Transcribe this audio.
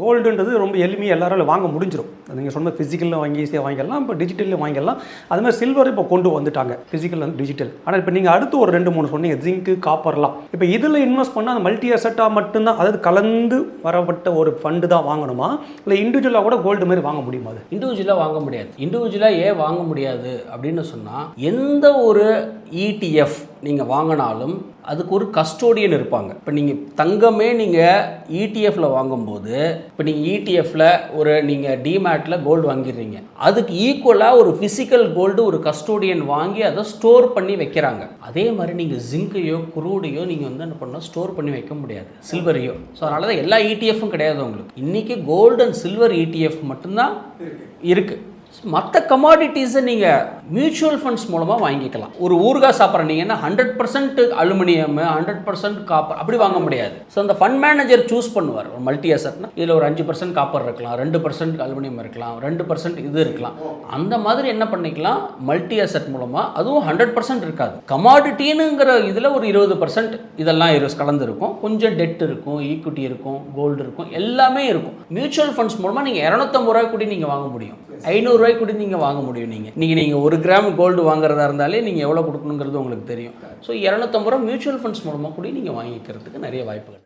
கோல்டுன்றது ரொம்ப எளிமையாக எல்லாராலும் வாங்க முடிஞ்சிடும். நீங்கள் சொன்ன ஃபிசிக்கலில் வாங்கி ஈஸியாக வாங்கிடலாம், இப்போ டிஜிட்டலில் வாங்கிடலாம். அது மாதிரி சில்வர் இப்போ கொண்டு வந்துட்டாங்க, ஃபிசிக்கல் வந்து டிஜிட்டல். ஆனால் இப்போ நீங்கள் அடுத்து ஒரு 2-3 சொன்னீங்க, ஜிங்க்கு, காப்பர்லாம். இப்போ இதில் இன்வெஸ்ட் பண்ணால் அந்த மல்டி அசட்டாக மட்டும்தான், அதாவது கலந்து வரப்பட்ட ஒரு ஃபண்டு தான் வாங்கணுமா, இல்லை இண்டிவிஜுவலாக கூட கோல்டு மாதிரி வாங்க முடியுமா? அது இண்டிவிஜுவலாக வாங்க முடியாது. இண்டிவிஜுவலாக ஏன் வாங்க முடியாது அப்படின்னு சொன்னால், எந்த ஒரு ETF நீங்கள் வாங்கினாலும் அதுக்கு ஒரு கஸ்டோடியன் இருப்பாங்க. இப்போ நீங்கள் தங்கமே நீங்கள் ETF வாங்கும்போது, இப்போ நீங்கள் ETF ஒரு நீங்கள் டிமேட்டில் கோல்டு வாங்கிடுறீங்க, அதுக்கு ஈக்குவலாக ஒரு ஃபிசிக்கல் கோல்டு ஒரு கஸ்டோடியன் வாங்கி அதை ஸ்டோர் பண்ணி வைக்கிறாங்க. அதே மாதிரி நீங்கள் ஜிங்கையோ குரூடையோ நீங்கள் வந்து என்ன பண்ணால் ஸ்டோர் பண்ணி வைக்க முடியாது, சில்வரையோ. ஸோ அதனால தான் எல்லா ETFும் கிடையாது உங்களுக்கு. இன்றைக்கி கோல்டு அண்ட் சில்வர் ETF மட்டும்தான் இருக்குது. மற்ற கமாடிட்டிஸை நீங்கள் மியூச்சுவல் ஃபண்ட்ஸ் மூலமாக வாங்கிக்கலாம். ஒரு ஊறுகாய் சாப்பிட்றீங்கன்னா 100% அலுமினியம், 100% காப்பர் அப்படி வாங்க முடியாது. ஸோ அந்த ஃபண்ட் மேனேஜர் சூஸ் பண்ணுவார். ஒரு மல்டி அசட்னா இதில் ஒரு 5% காப்பர் இருக்கலாம், 2% அலுமினியம் இருக்கலாம், 2% இது இருக்கலாம். அந்த மாதிரி என்ன பண்ணிக்கலாம், மல்டி அசட் மூலமாக. அதுவும் 100% இருக்காது. கமாடிட்டினுங்கிற இதில் ஒரு 20% இதெல்லாம் கலந்து இருக்கும். கொஞ்சம் டெட் இருக்கும், ஈக்விட்டி இருக்கும், கோல்டு இருக்கும், எல்லாமே இருக்கும். மியூச்சுவல் ஃபண்ட்ஸ் மூலமாக நீங்கள் 250 ரூபாய் கூட நீங்கள் வாங்க முடியும், 500 ரூபாய் கூட நீங்கள் வாங்க முடியும். நீங்கள் 1 கிராம் கோல்டு வாங்குறதா இருந்தாலே நீங்கள் எவ்வளோ கொடுக்கணுங்கிறது உங்களுக்கு தெரியும். ஸோ 250 ரூபா மியூச்சுவல் ஃபண்ட்ஸ் மூலமாக கூட நீங்கள் வாங்கிக்கிறதுக்கு நிறைய வாய்ப்புகள்.